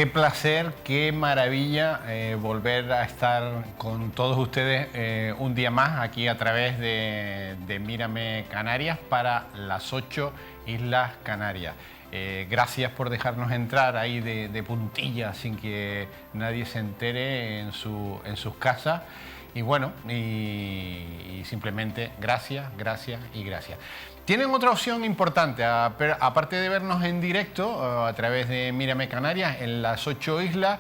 Qué placer, qué maravilla volver a estar con todos ustedes un día más aquí a través de Mírame Canarias para las 8 Islas Canarias. Gracias por dejarnos entrar ahí de puntilla sin que nadie se entere en sus casas. Y bueno, y simplemente gracias, gracias y gracias. Tienen otra opción importante, aparte de vernos en directo a través de Mírame Canarias en las 8 islas,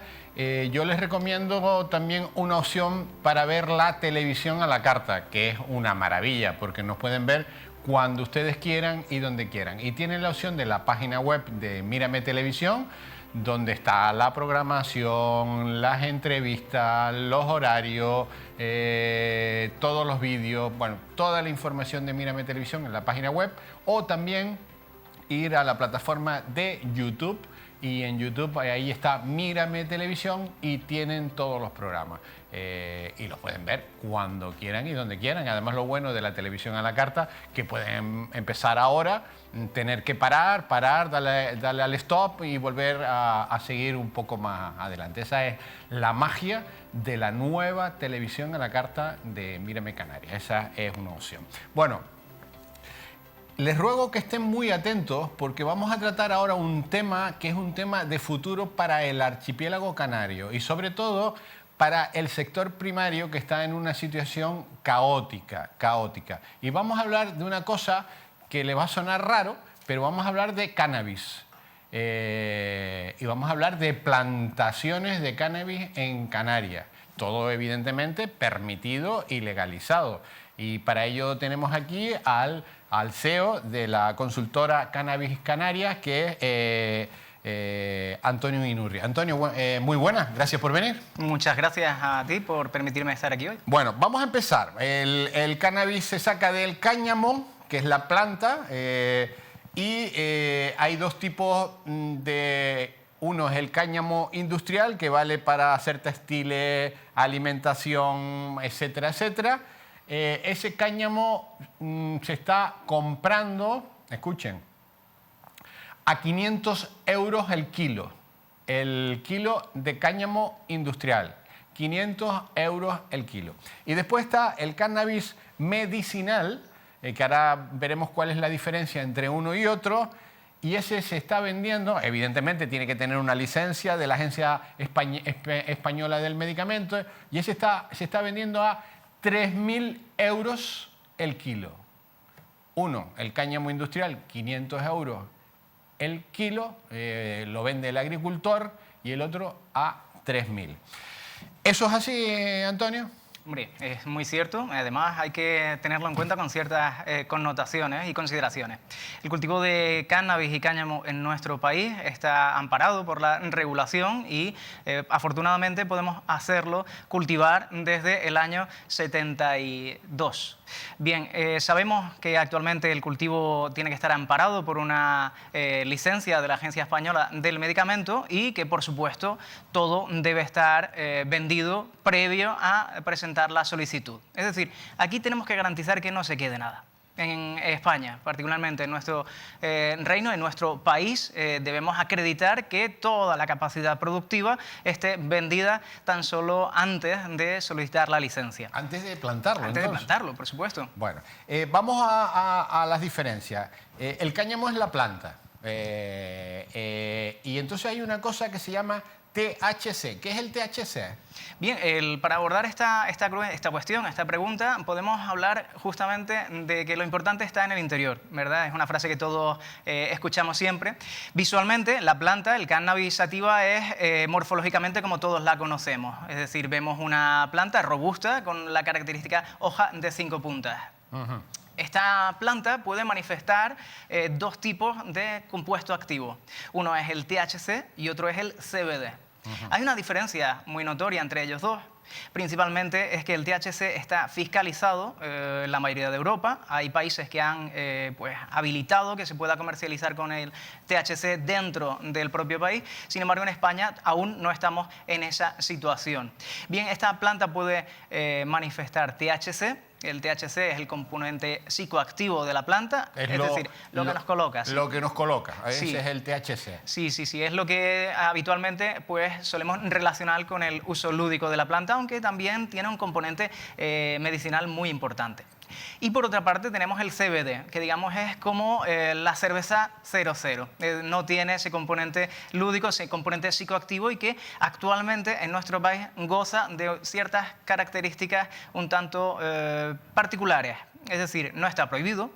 yo les recomiendo también una opción para ver la televisión a la carta, que es una maravilla, porque nos pueden ver cuando ustedes quieran y donde quieran. Y tienen la opción de la página web de Mírame Televisión, donde está la programación, las entrevistas, los horarios, todos los vídeos, bueno, toda la información de Mírame Televisión en la página web, o también ir a la plataforma de YouTube, y en YouTube ahí está Mírame Televisión y tienen todos los programas. Y los pueden ver cuando quieran y donde quieran. Además, lo bueno de la televisión a la carta, que pueden empezar ahora, tener que parar, darle al stop y volver a seguir un poco más adelante. Esa es la magia de la nueva televisión a la carta de Mírame Canarias. Esa es una opción. Bueno, les ruego que estén muy atentos porque vamos a tratar ahora un tema que es un tema de futuro para el archipiélago canario y sobre todo para el sector primario, que está en una situación caótica. Y vamos a hablar de una cosa que le va a sonar raro, pero vamos a hablar de cannabis. Y vamos a hablar de plantaciones de cannabis en Canarias. Todo evidentemente permitido y legalizado. Y para ello tenemos aquí al CEO de la consultora Cannabis Canarias, que es Antonio Inurri. Antonio, muy buenas, gracias por venir. Muchas gracias a ti por permitirme estar aquí hoy. Bueno, vamos a empezar. El cannabis se saca del cáñamo, que es la planta, y hay dos tipos de... Uno es el cáñamo industrial, que vale para hacer textiles, alimentación, etcétera, etcétera. Ese cáñamo se está comprando, escuchen, a 500 euros el kilo de cáñamo industrial, 500 euros el kilo. Y después está el cannabis medicinal, que ahora veremos cuál es la diferencia entre uno y otro, y ese se está vendiendo, evidentemente tiene que tener una licencia de la Agencia Española del Medicamento, y ese se está vendiendo a 3.000 euros el kilo. Uno, el cáñamo industrial, 500 euros el kilo, lo vende el agricultor, y el otro a 3.000. ¿Eso es así, Antonio? Hombre, es muy cierto. Además, hay que tenerlo en cuenta con ciertas connotaciones y consideraciones. El cultivo de cannabis y cáñamo en nuestro país está amparado por la regulación y, afortunadamente, podemos cultivar desde el año 72. Bien, sabemos que actualmente el cultivo tiene que estar amparado por una licencia de la Agencia Española del Medicamento y que, por supuesto, todo debe estar vendido previo a presentar la solicitud. Es decir, aquí tenemos que garantizar que no se quede nada. En España, particularmente en nuestro reino, en nuestro país, debemos acreditar que toda la capacidad productiva esté vendida tan solo antes de solicitar la licencia. Antes de plantarlo, Antes de plantarlo, por supuesto. Bueno, vamos a las diferencias. El cáñamo es la planta. Y entonces hay una cosa que se llama THC. ¿Qué es el THC? Bien, para abordar esta cuestión, esta pregunta, podemos hablar justamente de que lo importante está en el interior, ¿verdad? Es una frase que todos escuchamos siempre. Visualmente, la planta, el cannabis sativa, es morfológicamente como todos la conocemos. Es decir, vemos una planta robusta con la característica hoja de 5 puntas. Uh-huh. Esta planta puede manifestar dos tipos de compuesto activo. Uno es el THC y otro es el CBD. Uh-huh. Hay una diferencia muy notoria entre ellos dos. Principalmente es que el THC está fiscalizado en la mayoría de Europa. Hay países que han habilitado que se pueda comercializar con el THC dentro del propio país. Sin embargo, en España aún no estamos en esa situación. Bien, esta planta puede manifestar THC El THC es el componente psicoactivo de la planta, es decir, lo que nos coloca. Lo que nos coloca, ese Sí. es el THC. Sí, sí, sí, es lo que habitualmente pues, solemos relacionar con el uso lúdico de la planta, aunque también tiene un componente medicinal muy importante. Y por otra parte tenemos el CBD, que digamos es como la cerveza 00. No tiene ese componente lúdico, ese componente psicoactivo y que actualmente en nuestro país goza de ciertas características un tanto particulares. Es decir, no está prohibido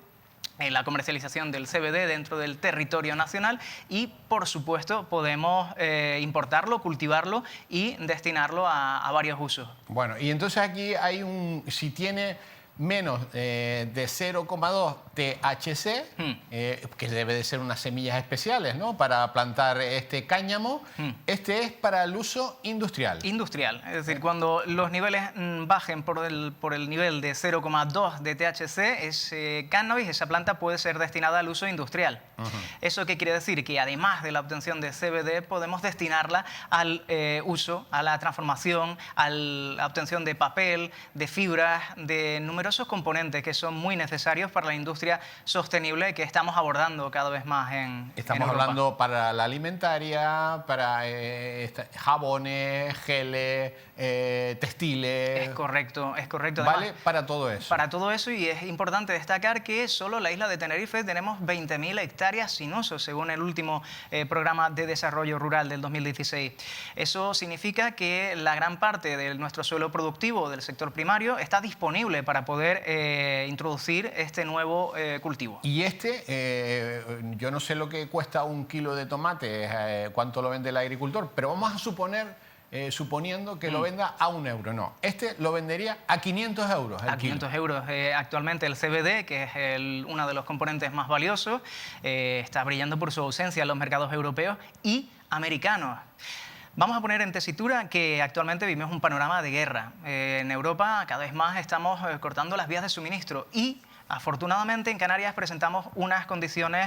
la comercialización del CBD dentro del territorio nacional y, por supuesto, podemos importarlo, cultivarlo y destinarlo a varios usos. Bueno, y entonces aquí hay si tiene menos de 0,2 THC, que debe de ser unas semillas especiales, ¿no?, para plantar este cáñamo. Este es para el uso industrial. Industrial, es decir, cuando los niveles bajen por el nivel de 0,2 de THC, ese cannabis, esa planta puede ser destinada al uso industrial. ¿Eso qué quiere decir? Que además de la obtención de CBD, podemos destinarla al uso, a la transformación, a la obtención de papel, de fibras, de numerosos componentes que son muy necesarios para la industria sostenible que estamos abordando cada vez más en Estamos Europa. hablando para la alimentaria, para jabones, geles, textiles. Es correcto, es correcto. Vale, Además, para todo eso. para todo eso, y es importante destacar que solo la isla de Tenerife tenemos 20.000 hectáreas sin uso, según el último programa de desarrollo rural del 2016. Eso significa que la gran parte de nuestro suelo productivo del sector primario está disponible para poder introducir este nuevo cultivo. Y yo no sé lo que cuesta un kilo de tomate, cuánto lo vende el agricultor, pero vamos a suponiendo que lo venda a €1. No, este lo vendería a 500 euros el A 500 euros. Actualmente el CBD, que es uno de los componentes más valiosos, está brillando por su ausencia en los mercados europeos y americanos. Vamos a poner en tesitura que actualmente vivimos un panorama de guerra. En Europa cada vez más estamos cortando las vías de suministro y afortunadamente en Canarias presentamos unas condiciones,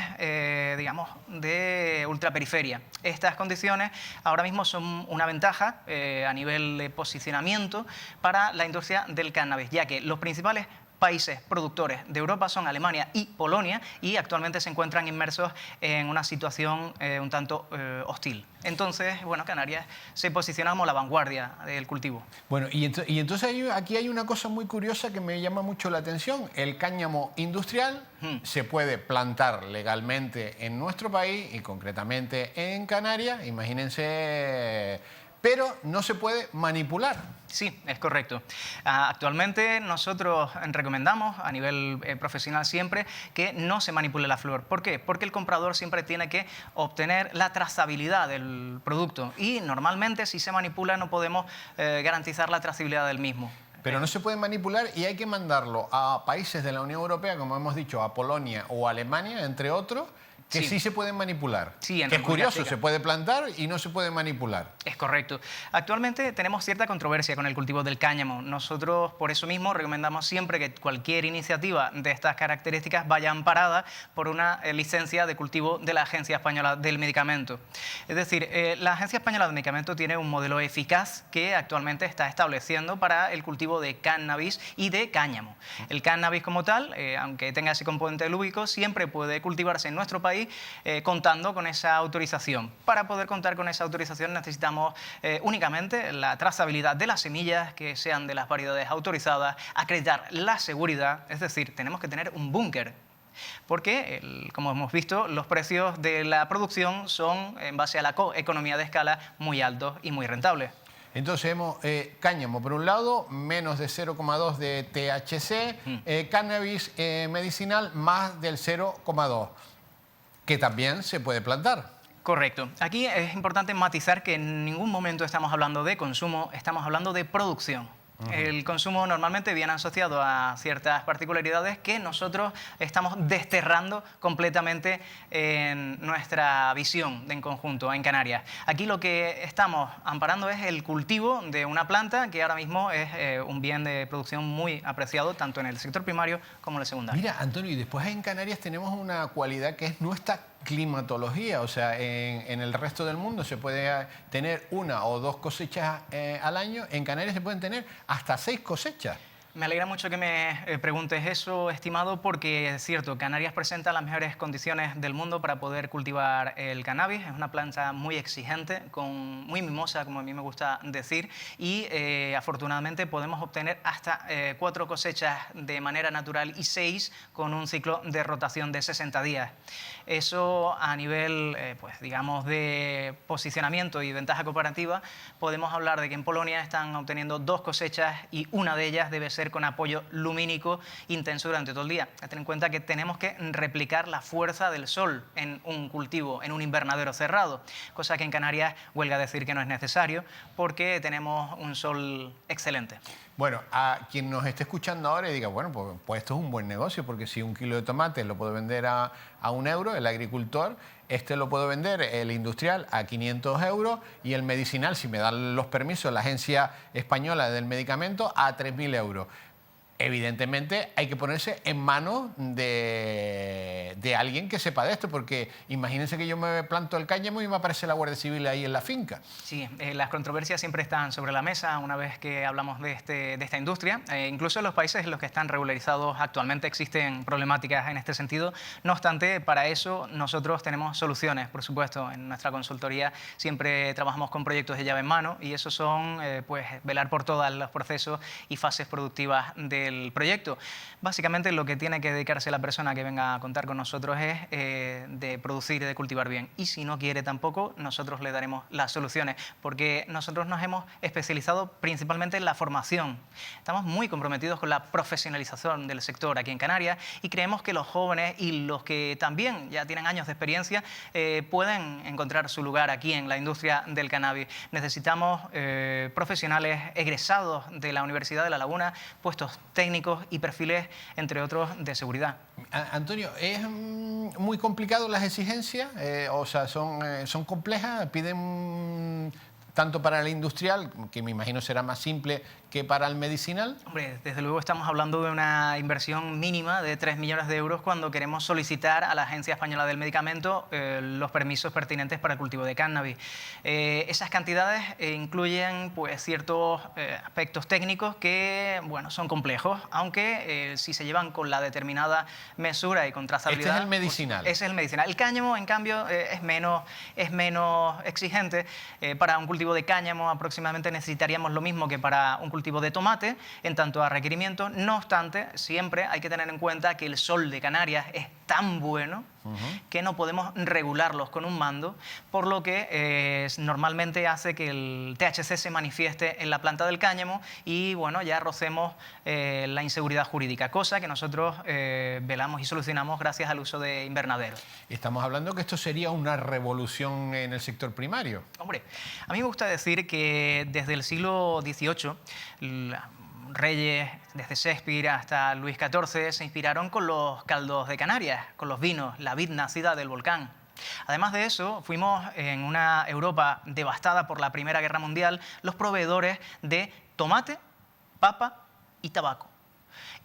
digamos, de ultraperiferia. Estas condiciones ahora mismo son una ventaja a nivel de posicionamiento para la industria del cannabis, ya que los principales países productores de Europa son Alemania y Polonia y actualmente se encuentran inmersos en una situación un tanto hostil. Entonces, bueno, Canarias se posiciona como la vanguardia del cultivo. Bueno, y entonces aquí hay una cosa muy curiosa que me llama mucho la atención. El cáñamo industrial se puede plantar legalmente en nuestro país y concretamente en Canarias, imagínense, pero no se puede manipular. Sí, es correcto. Actualmente nosotros recomendamos a nivel profesional siempre que no se manipule la flor. ¿Por qué? Porque el comprador siempre tiene que obtener la trazabilidad del producto y normalmente si se manipula no podemos garantizar la trazabilidad del mismo. Pero no se puede manipular y hay que mandarlo a países de la Unión Europea, como hemos dicho, a Polonia o Alemania, entre otros, que sí se pueden manipular. Sí, en que es curioso, Checa. se puede plantar y no se puede manipular. Es correcto. Actualmente tenemos cierta controversia con el cultivo del cáñamo. Nosotros, por eso mismo, recomendamos siempre que cualquier iniciativa de estas características vaya amparada por una licencia de cultivo de la Agencia Española del Medicamento. Es decir, la Agencia Española del Medicamento tiene un modelo eficaz que actualmente está estableciendo para el cultivo de cannabis y de cáñamo. El cannabis como tal, aunque tenga ese componente lúdico, siempre puede cultivarse en nuestro país contando con esa autorización. Para poder contar con esa autorización necesitamos únicamente la trazabilidad de las semillas, que sean de las variedades autorizadas, acreditar la seguridad, es decir, tenemos que tener un búnker. Porque, como hemos visto, los precios de la producción son, en base a la economía de escala, muy altos y muy rentables. Entonces hemos cáñamo por un lado, menos de 0,2 de THC, cannabis medicinal más del 0,2, que también se puede plantar. Correcto. Aquí es importante matizar que en ningún momento estamos hablando de consumo, estamos hablando de producción. El consumo normalmente viene asociado a ciertas particularidades que nosotros estamos desterrando completamente en nuestra visión en conjunto en Canarias. Aquí lo que estamos amparando es el cultivo de una planta que ahora mismo es un bien de producción muy apreciado tanto en el sector primario como en el secundario. Mira, Antonio, y después en Canarias tenemos una cualidad que es nuestra climatología, o sea, en el resto del mundo se puede tener 1 o 2 cosechas al año, en Canarias se pueden tener hasta 6 cosechas. Me alegra mucho que me preguntes eso, estimado, porque es cierto, Canarias presenta las mejores condiciones del mundo para poder cultivar el cannabis. Es una planta muy exigente, muy mimosa, como a mí me gusta decir, y afortunadamente podemos obtener hasta 4 cosechas de manera natural y 6 con un ciclo de rotación de 60 días. Eso a nivel, pues digamos, de posicionamiento y ventaja comparativa, podemos hablar de que en Polonia están obteniendo 2 cosechas y una de ellas debe ser con apoyo lumínico intenso durante todo el día. Ten en cuenta que tenemos que replicar la fuerza del sol en un cultivo, en un invernadero cerrado, cosa que en Canarias huelga decir que no es necesario porque tenemos un sol excelente. Bueno, a quien nos esté escuchando ahora y diga, bueno, pues esto es un buen negocio, porque si 1 kilo de tomate lo puede vender a 1 euro, el agricultor, lo puede vender el industrial a 500 euros y el medicinal, si me dan los permisos, la Agencia Española del Medicamento, a 3.000 euros. Evidentemente hay que ponerse en manos de alguien que sepa de esto, porque imagínense que yo me planto el cáñamo y me aparece la Guardia Civil ahí en la finca. Sí, las controversias siempre están sobre la mesa una vez que hablamos de esta industria. Incluso en los países en los que están regularizados actualmente existen problemáticas en este sentido. No obstante, para eso nosotros tenemos soluciones, por supuesto. En nuestra consultoría siempre trabajamos con proyectos de llave en mano y esos son pues, velar por todos los procesos y fases productivas del proyecto. Básicamente lo que tiene que dedicarse la persona que venga a contar con nosotros es de producir y de cultivar bien. Y si no quiere tampoco, nosotros le daremos las soluciones, porque nosotros nos hemos especializado principalmente en la formación. Estamos muy comprometidos con la profesionalización del sector aquí en Canarias y creemos que los jóvenes y los que también ya tienen años de experiencia pueden encontrar su lugar aquí en la industria del cannabis. Necesitamos profesionales egresados de la Universidad de La Laguna, puestos técnicos y perfiles, entre otros, de seguridad. Antonio, ¿es muy complicado las exigencias? O sea, ¿son complejas? ¿Piden tanto para el industrial, que me imagino será más simple, que para el medicinal? Hombre, desde luego estamos hablando de una inversión mínima de 3 millones de euros cuando queremos solicitar a la Agencia Española del Medicamento los permisos pertinentes para el cultivo de cannabis. Esas cantidades incluyen pues, ciertos aspectos técnicos que bueno, son complejos, aunque si se llevan con la determinada mesura y con trazabilidad... Este es el medicinal. Pues, ese es el medicinal. El cáñamo, en cambio, es menos exigente. Para un cultivo de cáñamo aproximadamente necesitaríamos lo mismo que para un cultivo de tomate en tanto a requerimientos. No obstante, siempre hay que tener en cuenta que el sol de Canarias es tan bueno que no podemos regularlos con un mando, por lo que normalmente hace que el THC se manifieste en la planta del cáñamo y bueno, ya rocemos la inseguridad jurídica, cosa que nosotros velamos y solucionamos gracias al uso de invernaderos. Estamos hablando que esto sería una revolución en el sector primario. Hombre, a mí me gusta decir que desde el siglo XVIII, reyes, desde Shakespeare hasta Luis XIV, se inspiraron con los caldos de Canarias, con los vinos, la vid nacida del volcán. Además de eso, fuimos en una Europa devastada por la Primera Guerra Mundial los proveedores de tomate, papa y tabaco.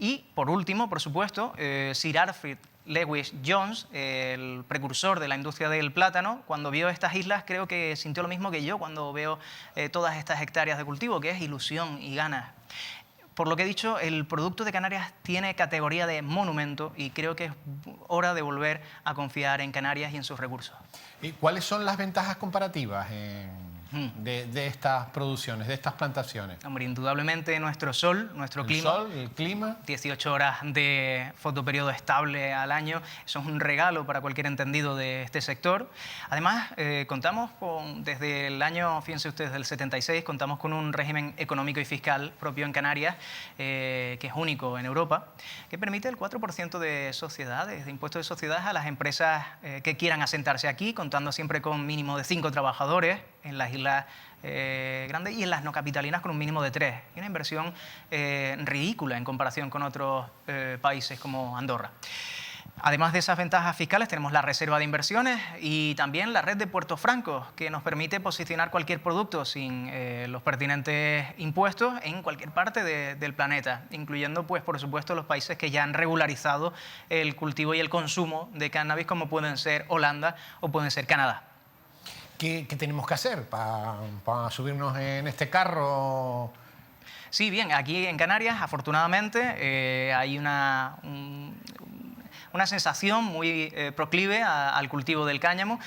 Y, por último, por supuesto, Sir Alfred Lewis Jones, el precursor de la industria del plátano, cuando vio estas islas creo que sintió lo mismo que yo cuando veo todas estas hectáreas de cultivo, que es ilusión y ganas. Por lo que he dicho, el producto de Canarias tiene categoría de monumento y creo que es hora de volver a confiar en Canarias y en sus recursos. ¿Y cuáles son las ventajas comparativas de estas producciones, de estas plantaciones? Hombre, indudablemente nuestro sol, nuestro clima. El sol, el clima. 18 horas de fotoperiodo estable al año, eso es un regalo para cualquier entendido de este sector. Además, contamos con, desde el año, fíjense ustedes, del 76, contamos con un régimen económico y fiscal propio en Canarias, que es único en Europa, que permite el 4% de sociedades, de impuestos de sociedades a las empresas que quieran asentarse aquí, contando siempre con mínimo de 5 trabajadores en las islas grandes y en las no capitalinas con un mínimo de 3. Y una inversión ridícula en comparación con otros países como Andorra. Además de esas ventajas fiscales, tenemos la reserva de inversiones y también la red de puertos francos, que nos permite posicionar cualquier producto sin los pertinentes impuestos en cualquier parte del planeta, incluyendo, pues, por supuesto, los países que ya han regularizado el cultivo y el consumo de cannabis, como pueden ser Holanda o pueden ser Canadá. ¿Qué tenemos que hacer para subirnos en este carro Sí, bien, aquí en Canarias, afortunadamente, hay una sensación muy proclive al cultivo del cáñamo.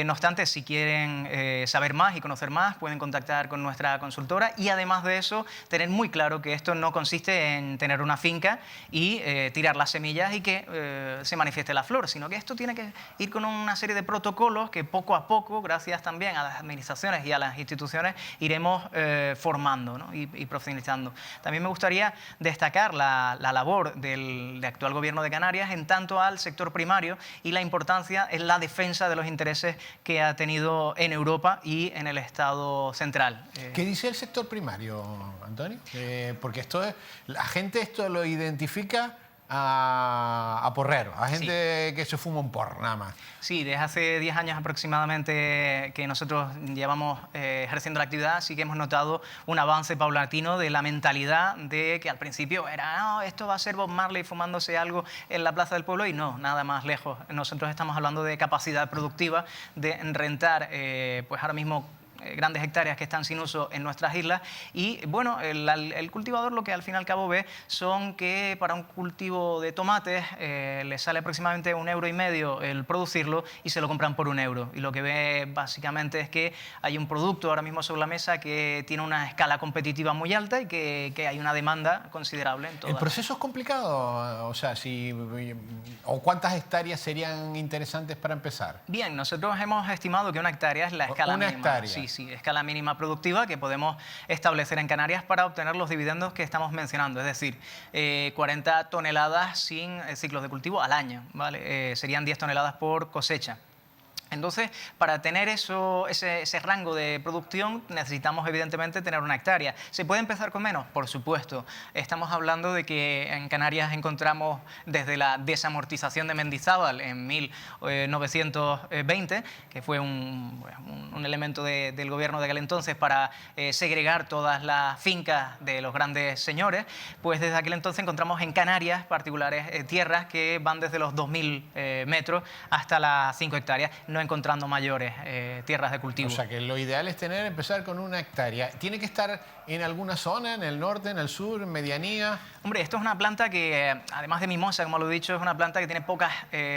No obstante, si quieren saber más y conocer más, pueden contactar con nuestra consultora y además de eso, tener muy claro que esto no consiste en tener una finca y tirar las semillas y que se manifieste la flor, sino que esto tiene que ir con una serie de protocolos que poco a poco, gracias también a las administraciones y a las instituciones, iremos formando, ¿no? y profesionalizando. También me gustaría destacar la labor del actual Gobierno de Canarias en tanto al sector primario y la importancia en la defensa de los intereses que ha tenido en Europa y en el Estado central. ¿Qué dice el sector primario, Antonio? Porque la gente esto lo identifica a porreros, a gente que se fuma un porro, nada más. Sí, desde hace 10 años aproximadamente que nosotros llevamos ejerciendo la actividad, sí que hemos notado un avance paulatino de la mentalidad de que al principio era, no, esto va a ser Bob Marley fumándose algo en la Plaza del Pueblo, y no, nada más lejos. Nosotros estamos hablando de capacidad productiva, de rentar, pues ahora mismo, grandes hectáreas que están sin uso en nuestras islas y bueno, el cultivador lo que al fin y al cabo ve son que para un cultivo de tomates le sale aproximadamente 1,5 € el producirlo y se lo compran por 1 € y lo que ve básicamente es que hay un producto ahora mismo sobre la mesa que tiene una escala competitiva muy alta y que hay una demanda considerable en todas. ¿El proceso es complicado? O sea, ¿o cuántas hectáreas serían interesantes para empezar? Bien, nosotros hemos estimado que 1 hectárea es la escala mínima. 1 hectárea. Sí, escala mínima productiva que podemos establecer en Canarias para obtener los dividendos que estamos mencionando, es decir, 40 toneladas sin ciclos de cultivo al año, ¿vale? Serían 10 toneladas por cosecha. Entonces, para tener ese rango de producción necesitamos evidentemente tener 1 hectárea. ¿Se puede empezar con menos? Por supuesto. Estamos hablando de que en Canarias encontramos desde la desamortización de Mendizábal en 1920, que fue un elemento del gobierno de aquel entonces para segregar todas las fincas de los grandes señores, pues desde aquel entonces encontramos en Canarias particulares tierras que van desde los 2.000 metros hasta las 5 hectáreas. No encontrando mayores tierras de cultivo. O sea que lo ideal es empezar con 1 hectárea. ¿Tiene que estar en alguna zona, en el norte, en el sur, en medianía? Hombre, esto es una planta que, además de mimosa, como lo he dicho, es una planta que tiene pocas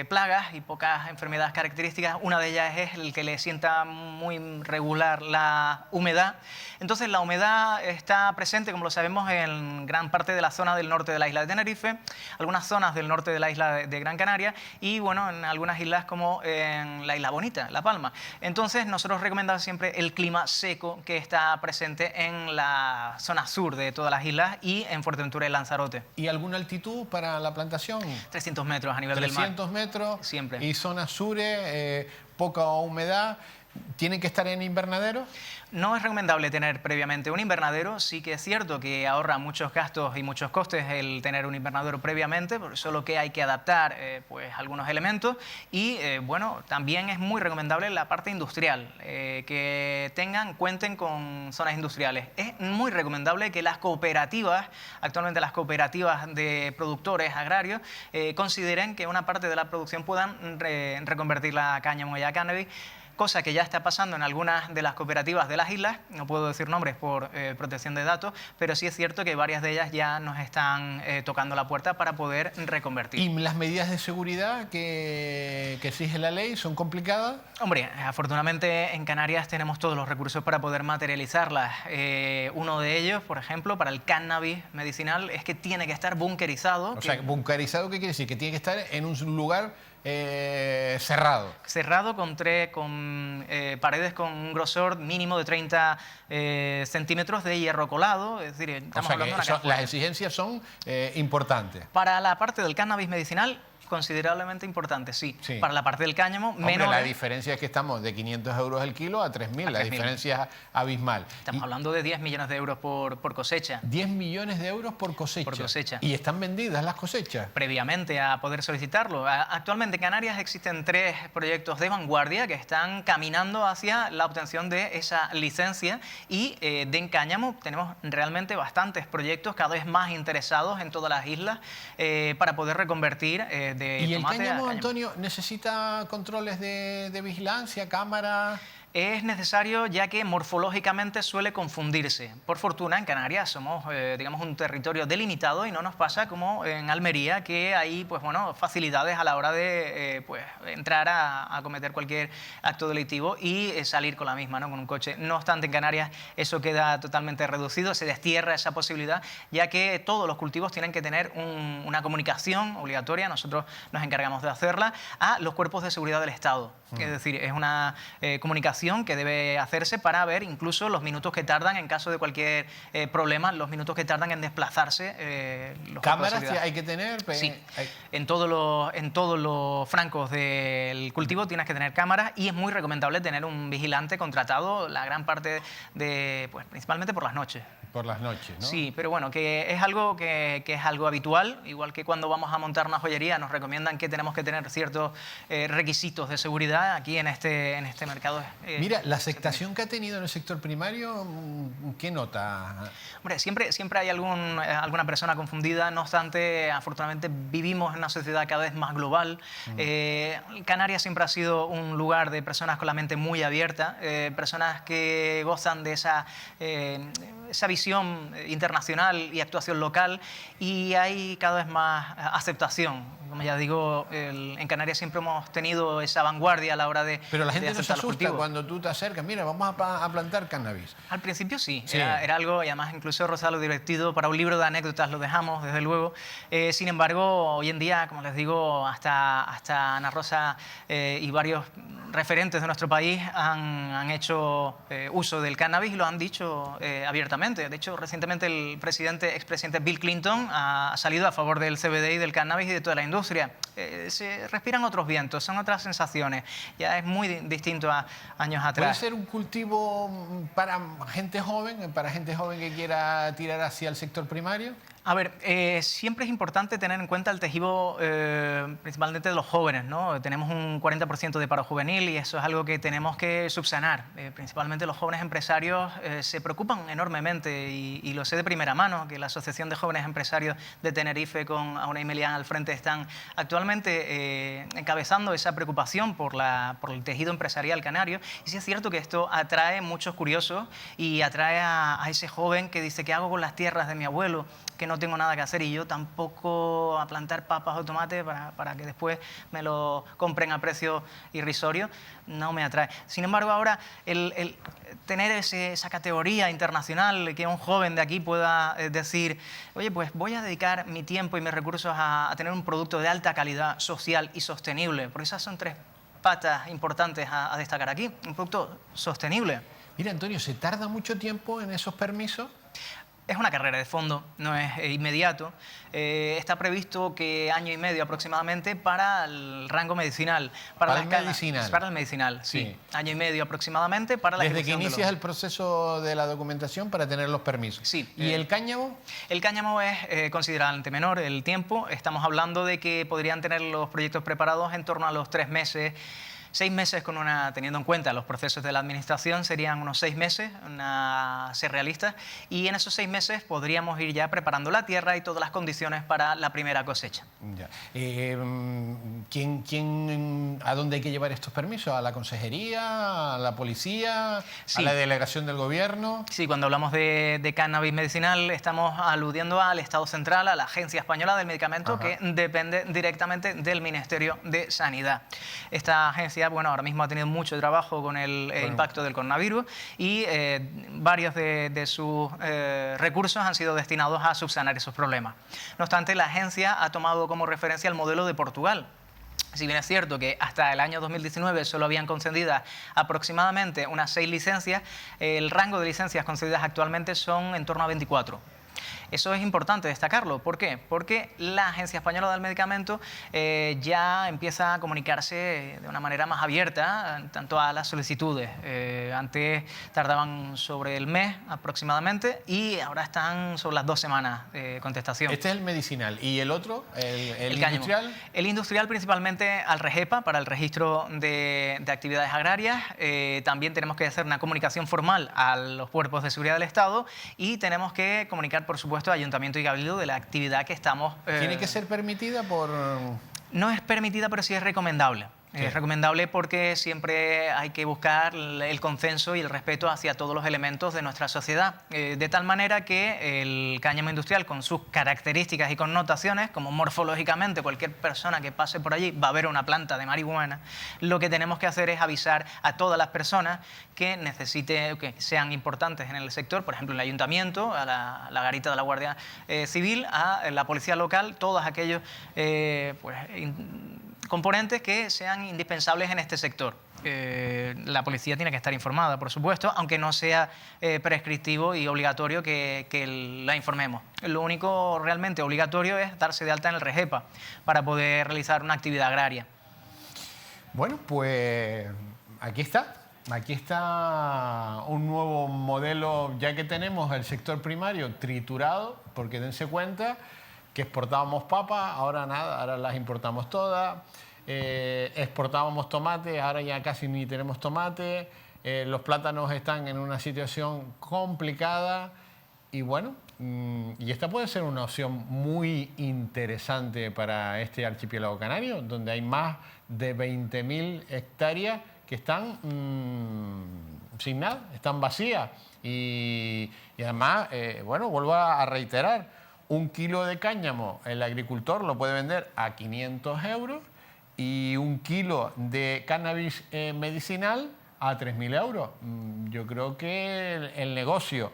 plagas y pocas enfermedades características. Una de ellas es el que le sienta muy regular la humedad. Entonces, la humedad está presente, como lo sabemos, en gran parte de la zona del norte de la isla de Tenerife, algunas zonas del norte de la isla de Gran Canaria y, bueno, en algunas islas como en la Isla Bonita, La Palma. Entonces, nosotros recomendamos siempre el clima seco que está presente en la zona sur de todas las islas y en Fuerteventura y Lanzarote. ¿Y alguna altitud para la plantación? 300 metros a nivel del mar. 300 metros. Siempre. ¿Y zona sur, poca humedad? ¿Tienen que estar en invernadero? No es recomendable tener previamente un invernadero. Sí que es cierto que ahorra muchos gastos y muchos costes el tener un invernadero previamente, solo que hay que adaptar pues algunos elementos y bueno, también es muy recomendable la parte industrial, que cuenten con zonas industriales. Es muy recomendable que las cooperativas, actualmente las cooperativas de productores agrarios, consideren que una parte de la producción puedan reconvertirla a cáñamo y a cannabis, cosa que ya está pasando en algunas de las cooperativas de las islas. No puedo decir nombres por protección de datos, pero sí es cierto que varias de ellas ya nos están tocando la puerta para poder reconvertir. ¿Y las medidas de seguridad que exige la ley son complicadas? Hombre, afortunadamente en Canarias tenemos todos los recursos para poder materializarlas. Uno de ellos, por ejemplo, para el cannabis medicinal, es que tiene que estar bunkerizado. O sea, bunkerizado, ¿qué quiere decir? Que tiene que estar en un lugar cerrado. Cerrado con paredes con un grosor mínimo de 30 centímetros de hierro colado. Es decir, estamos hablando de una las exigencias son importantes. Para la parte del cannabis medicinal, considerablemente importante, sí. Para la parte del cáñamo, menos. La diferencia es que estamos de 500 € el kilo a 3.000. La diferencia es abismal. Estamos hablando de 10 millones de euros por cosecha. 10 millones de euros por cosecha. Por cosecha. ¿Y están vendidas las cosechas? Previamente a poder solicitarlo. Actualmente en Canarias existen 3 proyectos de vanguardia que están caminando hacia la obtención de esa licencia y de cáñamo tenemos realmente bastantes proyectos, cada vez más interesados en todas las islas para poder reconvertir ¿Y el cáñamo, Antonio, necesita controles de vigilancia, cámara? Es necesario ya que morfológicamente suele confundirse. Por fortuna en Canarias somos digamos un territorio delimitado y no nos pasa como en Almería, que hay pues, bueno, facilidades a la hora de pues, entrar a cometer cualquier acto delictivo y salir con la misma, ¿no? Con un coche. No obstante, en Canarias eso queda totalmente reducido, se destierra esa posibilidad, ya que todos los cultivos tienen que tener una comunicación obligatoria, nosotros nos encargamos de hacerla, a los cuerpos de seguridad del Estado. Es decir, es una comunicación que debe hacerse para ver incluso los minutos que tardan en caso de cualquier problema, los minutos que tardan en desplazarse. ¿Cámaras hay que tener? Sí, en todos los francos del cultivo tienes que tener cámaras y es muy recomendable tener un vigilante contratado la gran parte de, pues, principalmente por las noches. Por las noches, ¿no? Sí, pero bueno, que es algo que es algo habitual, igual que cuando vamos a montar una joyería nos recomiendan que tenemos que tener ciertos requisitos de seguridad, aquí en este mercado. Mira, la aceptación que ha tenido en el sector primario, ¿qué nota? Hombre, siempre hay alguna persona confundida, no obstante, afortunadamente vivimos en una sociedad cada vez más global. Canarias siempre ha sido un lugar de personas con la mente muy abierta, personas que gozan de esa visión internacional y actuación local, y hay cada vez más aceptación. Como ya digo, en Canarias siempre hemos tenido esa vanguardia a la hora de... Pero la gente no se asusta cuando tú te acercas, mira, vamos a plantar cannabis. Al principio sí. Era algo, y además incluso rozado divertido, para un libro de anécdotas lo dejamos, desde luego. Sin embargo, hoy en día, como les digo, hasta Ana Rosa y varios referentes de nuestro país han hecho uso del cannabis y lo han dicho abiertamente. De hecho, recientemente el expresidente Bill Clinton ha salido a favor del CBD y del cannabis y de toda la industria. Se respiran otros vientos, son otras sensaciones. Ya es muy distinto a años atrás. ¿Puede ser un cultivo para gente joven que quiera tirar hacia el sector primario? A ver, siempre es importante tener en cuenta el tejido principalmente de los jóvenes, ¿no? Tenemos un 40% de paro juvenil y eso es algo que tenemos que subsanar. Principalmente los jóvenes empresarios se preocupan enormemente y lo sé de primera mano, que la Asociación de Jóvenes Empresarios de Tenerife con Auna y Melián al frente están actualmente encabezando esa preocupación por el tejido empresarial canario. Y sí es cierto que esto atrae muchos curiosos y atrae a ese joven que dice, ¿qué hago con las tierras de mi abuelo? Que no tengo nada que hacer y yo tampoco a plantar papas o tomates para que después me lo compren a precio irrisorio, no me atrae. Sin embargo, ahora el tener esa categoría internacional, que un joven de aquí pueda decir, oye, pues voy a dedicar mi tiempo y mis recursos a tener un producto de alta calidad social y sostenible, porque esas son tres patas importantes a destacar aquí, un producto sostenible. Mira, Antonio, ¿se tarda mucho tiempo en esos permisos? Es una carrera de fondo, no es inmediato. Está previsto que 1 año y medio aproximadamente para el rango medicinal. ¿Para el medicinal? Para el medicinal, sí. 1 año y medio aproximadamente para la Desde que inicias el proceso de la documentación para tener los permisos. Sí. ¿Y el cáñamo? El cáñamo es considerablemente menor el tiempo. Estamos hablando de que podrían tener los proyectos preparados en torno a los 3 meses. 6 meses teniendo en cuenta los procesos de la administración, serían unos 6 meses, ser realistas, y en esos 6 meses podríamos ir ya preparando la tierra y todas las condiciones para la primera cosecha. Ya. ¿A dónde hay que llevar estos permisos? ¿A la consejería? ¿A la policía? Sí. ¿A la delegación del gobierno? Sí, cuando hablamos de cannabis medicinal estamos aludiendo al Estado Central, a la Agencia Española del Medicamento, Ajá. que depende directamente del Ministerio de Sanidad. Esta agencia, bueno, ahora mismo ha tenido mucho trabajo con el impacto del coronavirus y varios de sus recursos han sido destinados a subsanar esos problemas. No obstante, la agencia ha tomado como referencia el modelo de Portugal. Si bien es cierto que hasta el año 2019 solo habían concedidas aproximadamente unas 6 licencias, el rango de licencias concedidas actualmente son en torno a 24. Eso es importante destacarlo. ¿Por qué? Porque la Agencia Española del Medicamento ya empieza a comunicarse de una manera más abierta tanto a las solicitudes. Antes tardaban sobre el mes aproximadamente y ahora están sobre las 2 semanas de contestación. Este es el medicinal. ¿Y el otro? ¿El industrial? El industrial principalmente al REGEPA, para el registro de actividades agrarias. También tenemos que hacer una comunicación formal a los cuerpos de seguridad del Estado y tenemos que comunicar, por supuesto, Ayuntamiento y Cabildo de la actividad que estamos... ¿Tiene que ser permitida por...? No es permitida, pero sí es recomendable. Sí. Es recomendable porque siempre hay que buscar el consenso y el respeto hacia todos los elementos de nuestra sociedad, de tal manera que el cáñamo industrial, con sus características y connotaciones, como morfológicamente cualquier persona que pase por allí va a ver una planta de marihuana, lo que tenemos que hacer es avisar a todas las personas que que sean importantes en el sector, por ejemplo, el ayuntamiento, a la garita de la Guardia Civil, a la policía local, todos aquellos componentes que sean indispensables en este sector. La policía tiene que estar informada, por supuesto, aunque no sea prescriptivo y obligatorio que la informemos. Lo único realmente obligatorio es darse de alta en el REGEPA para poder realizar una actividad agraria. Bueno, pues aquí está. Aquí está un nuevo modelo, ya que tenemos el sector primario triturado, porque dense cuenta que exportábamos papas, ahora nada, ahora las importamos todas. Exportábamos tomate, ahora ya casi ni tenemos tomate. Los plátanos están en una situación complicada. Y bueno, y esta puede ser una opción muy interesante para este archipiélago canario, donde hay más de 20.000 hectáreas que están sin nada, están vacías. Y además, bueno, vuelvo a reiterar, 1 kilo de cáñamo el agricultor lo puede vender a 500 euros y 1 kilo de cannabis medicinal a 3.000 euros. Yo creo que el negocio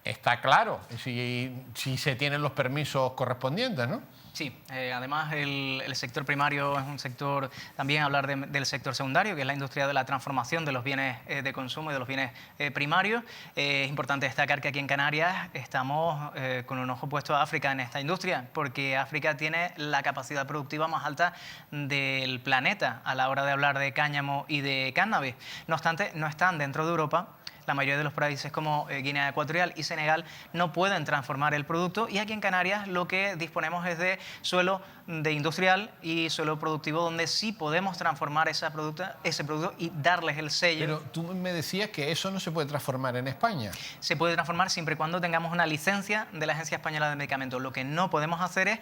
está claro, si se tienen los permisos correspondientes, ¿no? Sí, además el sector primario es un sector, también hablar del sector secundario, que es la industria de la transformación de los bienes de consumo y de los bienes primarios. Es importante destacar que aquí en Canarias estamos con un ojo puesto a África en esta industria, porque África tiene la capacidad productiva más alta del planeta a la hora de hablar de cáñamo y de cannabis. No obstante, no están dentro de Europa. La mayoría de los países como Guinea Ecuatorial y Senegal no pueden transformar el producto, y aquí en Canarias lo que disponemos es de suelo de industrial y suelo productivo donde sí podemos transformar ese producto y darles el sello. Pero tú me decías que eso no se puede transformar en España. Se puede transformar siempre y cuando tengamos una licencia de la Agencia Española de Medicamentos. Lo que no podemos hacer es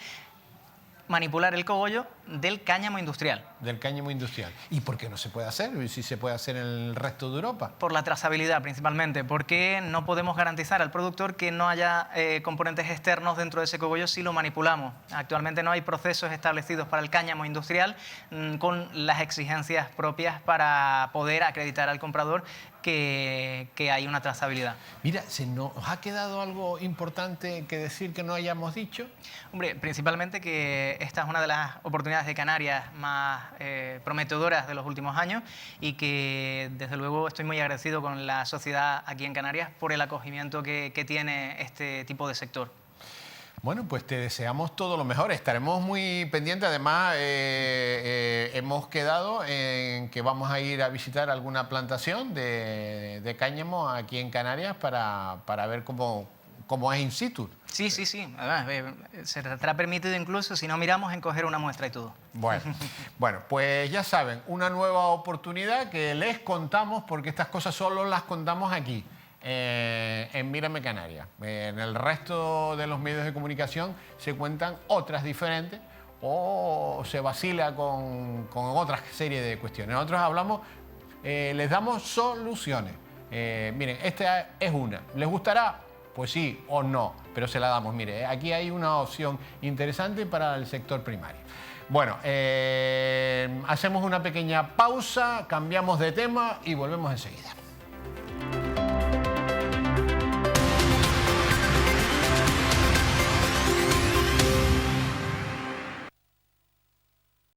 manipular el cogollo del cáñamo industrial. Del cáñamo industrial. ¿Y por qué no se puede hacer? ¿Y si se puede hacer en el resto de Europa? Por la trazabilidad principalmente, porque no podemos garantizar al productor que no haya componentes externos dentro de ese cogollo si lo manipulamos. Actualmente no hay procesos establecidos para el cáñamo industrial con las exigencias propias para poder acreditar al comprador que hay una trazabilidad. Mira, ¿se nos ha quedado algo importante que decir que no hayamos dicho? Hombre, principalmente que esta es una de las oportunidades de Canarias más prometedoras de los últimos años, y que desde luego estoy muy agradecido con la sociedad aquí en Canarias por el acogimiento que tiene este tipo de sector. Bueno, pues te deseamos todo lo mejor. Estaremos muy pendientes. Además, hemos quedado en que vamos a ir a visitar alguna plantación de cáñamo aquí en Canarias para ver cómo es in situ. Sí. Además, se te ha permitido incluso, si no miramos, en coger una muestra y todo. Bueno, pues ya saben, una nueva oportunidad que les contamos, porque estas cosas solo las contamos aquí. En Mírame Canarias. En el resto de los medios de comunicación se cuentan otras diferentes o se vacila con otra serie de cuestiones. Nosotros hablamos, les damos soluciones. Miren, esta es una. ¿Les gustará? Pues sí o no, pero se la damos. Mire, aquí hay una opción interesante para el sector primario. Bueno, hacemos una pequeña pausa, cambiamos de tema y volvemos enseguida.